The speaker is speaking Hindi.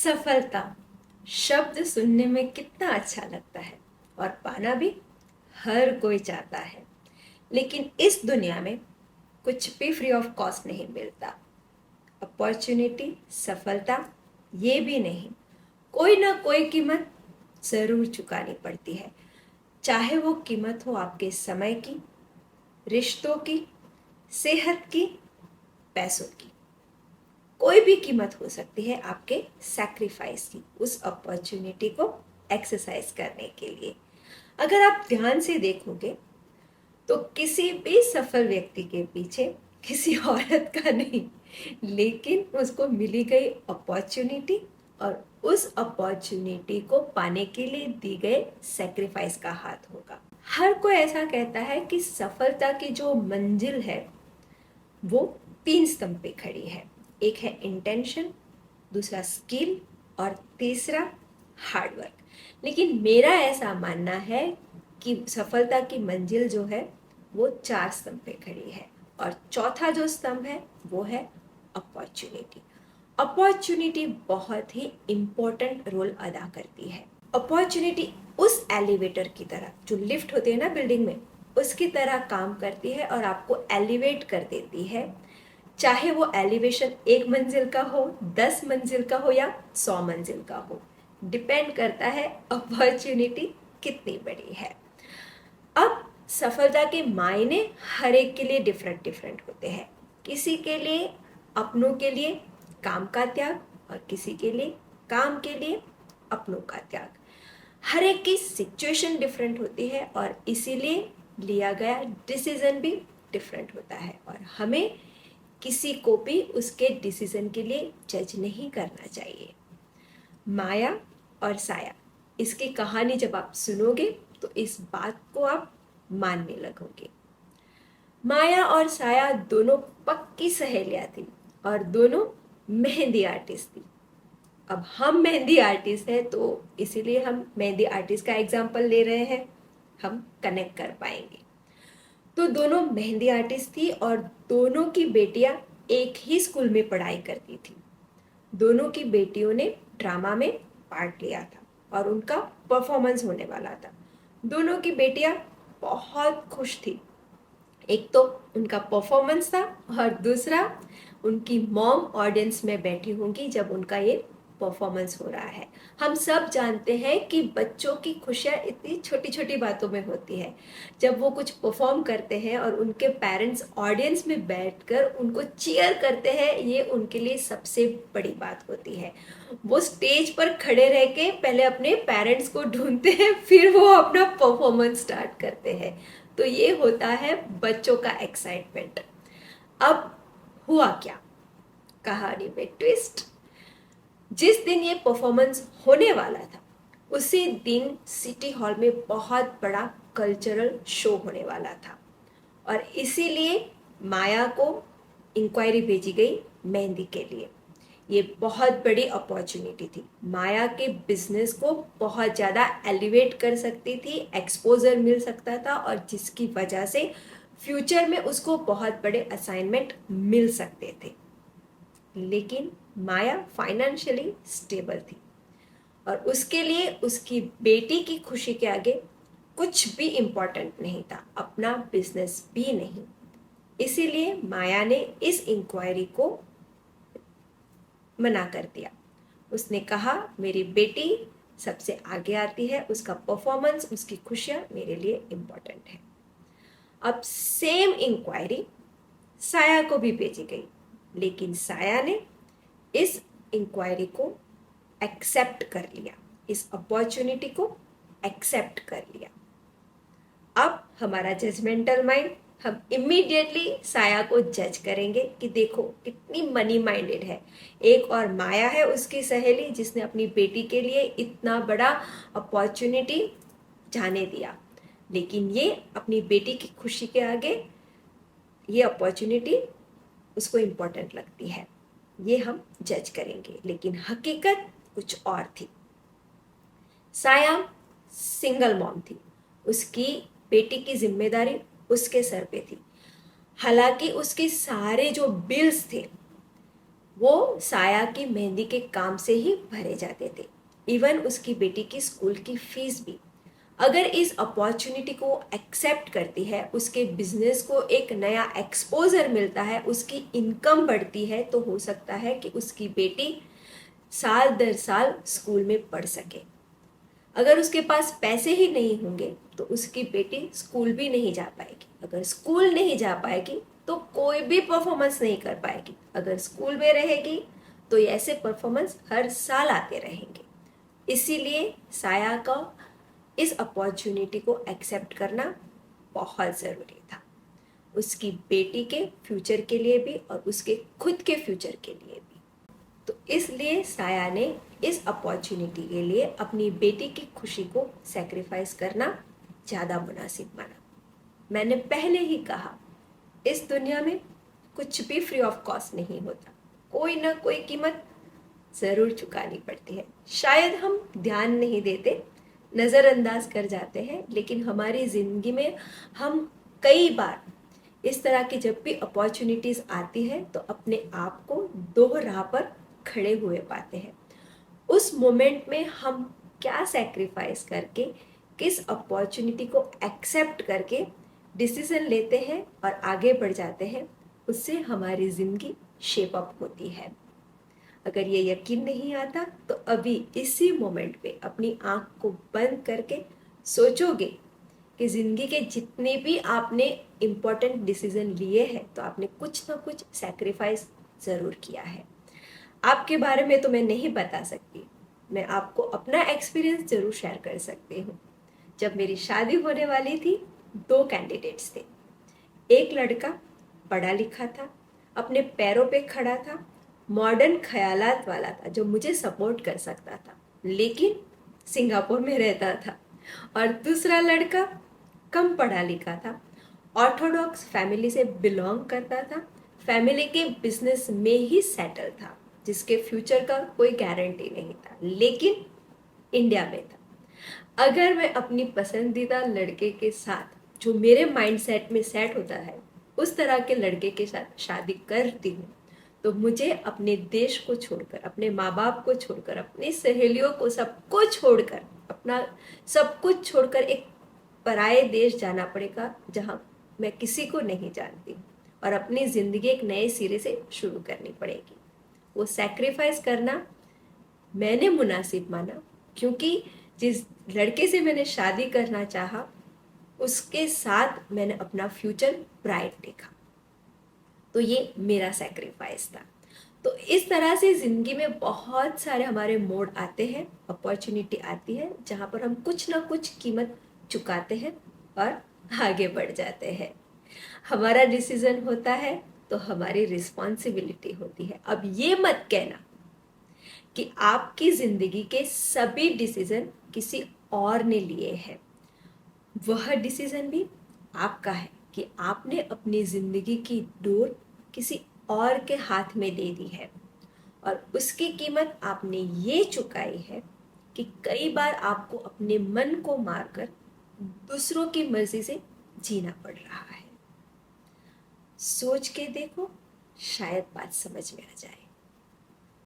सफलता शब्द सुनने में कितना अच्छा लगता है और पाना भी हर कोई चाहता है। लेकिन इस दुनिया में कुछ भी फ्री ऑफ कॉस्ट नहीं मिलता। अपॉर्चुनिटी, सफलता, ये भी नहीं, कोई ना कोई कीमत जरूर चुकानी पड़ती है। चाहे वो कीमत हो आपके समय की, रिश्तों की, सेहत की, पैसों की। कोई भी कीमत हो सकती है आपके सैक्रिफाइस की, उस अपॉर्चुनिटी को एक्सरसाइज करने के लिए। अगर आप ध्यान से देखोगे तो किसी भी सफल व्यक्ति के पीछे किसी औरत का नहीं, लेकिन उसको मिली गई अपॉर्चुनिटी और उस अपॉर्चुनिटी को पाने के लिए दी गए सेक्रीफाइस का हाथ होगा। हर कोई ऐसा कहता है कि सफलता की जो मंजिल है वो 3 स्तंभ पे खड़ी है। एक है इंटेंशन, दूसरा स्किल और तीसरा हार्डवर्क। लेकिन मेरा ऐसा मानना है कि सफलता की मंजिल जो है वो 4 स्तंभ पे खड़ी है और चौथा जो स्तंभ है वो है अपॉर्चुनिटी। अपॉर्चुनिटी बहुत ही इम्पोर्टेंट रोल अदा करती है। अपॉर्चुनिटी उस एलिवेटर की तरह, जो लिफ्ट होती है ना बिल्डिंग में, उसकी तरह काम करती है और आपको एलिवेट कर देती है। चाहे वो एलिवेशन 1 मंजिल का हो, 10 मंजिल का हो या 100 मंजिल का हो, डिपेंड करता है अपॉर्चुनिटी कितनी बड़ी है। अब सफलता के मायने हर एक के लिए डिफरेंट डिफरेंट होते हैं। किसी के लिए अपनों के लिए काम का त्याग और किसी के लिए काम के लिए अपनों का त्याग। हर एक की सिचुएशन डिफरेंट होती है और इसीलिए लिया गया डिसीजन भी डिफरेंट होता है और हमें किसी को भी उसके डिसीजन के लिए जज नहीं करना चाहिए। माया और साया, इसकी कहानी जब आप सुनोगे तो इस बात को आप मानने लगोगे। माया और साया दोनों पक्की सहेलियां थी और दोनों मेहंदी आर्टिस्ट थी। अब हम मेहंदी आर्टिस्ट हैं तो इसीलिए हम मेहंदी आर्टिस्ट का एग्जाम्पल ले रहे हैं, हम कनेक्ट कर पाएंगे। तो दोनों मेहंदी आर्टिस्ट थी और दोनों की बेटियां एक ही स्कूल में पढ़ाई करती थी। दोनों की बेटियों ने ड्रामा में पार्ट लिया था और उनका परफॉर्मेंस होने वाला था। दोनों की बेटियां बहुत खुश थी। एक तो उनका परफॉर्मेंस था और दूसरा उनकी मॉम ऑडियंस में बैठी होंगी जब उनका ये परफॉर्मेंस हो रहा है। हम सब जानते हैं कि बच्चों की खुशियाँ इतनी छोटी छोटी बातों में होती है। जब वो कुछ परफॉर्म करते हैं और उनके पेरेंट्स ऑडियंस में बैठकर उनको चीयर करते हैं, ये उनके लिए सबसे बड़ी बात होती है। वो स्टेज पर खड़े रह के पहले अपने पेरेंट्स को ढूंढते हैं, फिर वो अपना परफॉर्मेंस स्टार्ट करते हैं। तो ये होता है बच्चों का एक्साइटमेंट। अब हुआ क्या, कहानी में ट्विस्ट। जिस दिन ये परफॉर्मेंस होने वाला था उसी दिन सिटी हॉल में बहुत बड़ा कल्चरल शो होने वाला था और इसीलिए माया को इंक्वायरी भेजी गई मेहंदी के लिए। ये बहुत बड़ी अपॉर्चुनिटी थी, माया के बिजनेस को बहुत ज़्यादा एलिवेट कर सकती थी, एक्सपोजर मिल सकता था और जिसकी वजह से फ्यूचर में उसको बहुत बड़े असाइनमेंट मिल सकते थे। लेकिन माया फाइनेंशियली स्टेबल थी और उसके लिए उसकी बेटी की खुशी के आगे कुछ भी इम्पोर्टेंट नहीं था, अपना बिजनेस भी नहीं। इसीलिए माया ने इस इंक्वायरी को मना कर दिया। उसने कहा मेरी बेटी सबसे आगे आती है, उसका परफॉर्मेंस, उसकी खुशियाँ मेरे लिए इम्पोर्टेंट है। अब सेम इंक्वायरी साया को भी भेजी गई, लेकिन साया ने इस इंक्वायरी को एक्सेप्ट कर लिया, इस अपॉर्चुनिटी को एक्सेप्ट कर लिया। अब हमारा जजमेंटल माइंड, हम इमीडिएटली साया को जज करेंगे कि देखो कितनी मनी माइंडेड है। एक और माया है उसकी सहेली जिसने अपनी बेटी के लिए इतना बड़ा अपॉर्चुनिटी जाने दिया, लेकिन ये अपनी बेटी की खुशी के आगे ये अपॉर्चुनिटी उसको इम्पोर्टेंट लगती है। ये हम जज करेंगे, लेकिन हकीकत कुछ और थी। साया सिंगल मॉम थी, उसकी बेटी की जिम्मेदारी उसके सर पे थी। हालांकि उसके सारे जो बिल्स थे वो साया की मेहंदी के काम से ही भरे जाते थे। इवन उसकी बेटी की स्कूल की फीस भी। अगर इस अपॉर्चुनिटी को एक्सेप्ट करती है, उसके बिजनेस को एक नया एक्सपोजर मिलता है, उसकी इनकम बढ़ती है, तो हो सकता है कि उसकी बेटी साल दर साल स्कूल में पढ़ सके। अगर उसके पास पैसे ही नहीं होंगे तो उसकी बेटी स्कूल भी नहीं जा पाएगी। अगर स्कूल नहीं जा पाएगी तो कोई भी परफॉर्मेंस नहीं कर पाएगी। अगर स्कूल में रहेगी तो ऐसे परफॉर्मेंस हर साल आते रहेंगे। इसीलिए साया का इस अपॉर्चुनिटी को एक्सेप्ट करना बहुत ज़रूरी था, उसकी बेटी के फ्यूचर के लिए भी और उसके खुद के फ्यूचर के लिए भी। तो इसलिए साया ने इस अपॉर्चुनिटी के लिए अपनी बेटी की खुशी को सेक्रीफाइस करना ज़्यादा मुनासिब माना। मैंने पहले ही कहा, इस दुनिया में कुछ भी फ्री ऑफ कॉस्ट नहीं होता, कोई ना कोई कीमत ज़रूर चुकानी पड़ती है। शायद हम ध्यान नहीं देते, नज़रअंदाज कर जाते हैं, लेकिन हमारी ज़िंदगी में हम कई बार इस तरह की जब भी अपॉर्चुनिटीज़ आती है तो अपने आप को दो राह पर खड़े हुए पाते हैं। उस मोमेंट में हम क्या सेक्रीफाइस करके, किस अपॉर्चुनिटी को एक्सेप्ट करके डिसीजन लेते हैं और आगे बढ़ जाते हैं, उससे हमारी ज़िंदगी शेप अप होती है। अगर ये यकीन नहीं आता तो अभी इसी मोमेंट पे अपनी आँख को बंद करके सोचोगे कि ज़िंदगी के जितने भी आपने इम्पोर्टेंट डिसीजन लिए हैं तो आपने कुछ ना कुछ सेक्रीफाइस ज़रूर किया है। आपके बारे में तो मैं नहीं बता सकती, मैं आपको अपना एक्सपीरियंस ज़रूर शेयर कर सकती हूँ। जब मेरी शादी होने वाली थी, दो कैंडिडेट्स थे। एक लड़का पढ़ा लिखा था, अपने पैरों पे खड़ा था, मॉडर्न ख्यालात वाला था, जो मुझे सपोर्ट कर सकता था, लेकिन सिंगापुर में रहता था। और दूसरा लड़का कम पढ़ा लिखा था, ऑर्थोडॉक्स फैमिली से बिलोंग करता था, फैमिली के बिजनेस में ही सेटल था, जिसके फ्यूचर का कोई गारंटी नहीं था, लेकिन इंडिया में था। अगर मैं अपनी पसंदीदा लड़के के साथ, जो मेरे माइंडसेट में सेट होता है, उस तरह के लड़के के साथ शादी करती हूँ, तो मुझे अपने देश को छोड़कर, अपने माँ बाप को छोड़कर, अपनी सहेलियों को सबको छोड़कर, अपना सब कुछ छोड़कर एक पराये देश जाना पड़ेगा, जहाँ मैं किसी को नहीं जानती, और अपनी ज़िंदगी एक नए सिरे से शुरू करनी पड़ेगी। वो सेक्रीफाइस करना मैंने मुनासिब माना, क्योंकि जिस लड़के से मैंने शादी करना चाहा, उसके साथ मैंने अपना फ्यूचर ब्राइट देखा, तो ये मेरा सेक्रीफाइस था। तो इस तरह से ज़िंदगी में बहुत सारे हमारे मोड़ आते हैं, अपॉर्चुनिटी आती है, जहाँ पर हम कुछ ना कुछ कीमत चुकाते हैं और आगे बढ़ जाते हैं। हमारा डिसीजन होता है तो हमारी रिस्पॉन्सिबिलिटी होती है। अब ये मत कहना कि आपकी ज़िंदगी के सभी डिसीजन किसी और ने लिए हैं। वह डिसीजन भी आपका है कि आपने अपनी ज़िंदगी की डोर किसी और के हाथ में दे दी है, और उसकी कीमत आपने ये चुकाई है कि कई बार आपको अपने मन को मारकर दूसरों की मर्जी से जीना पड़ रहा है। सोच के देखो, शायद बात समझ में आ जाए।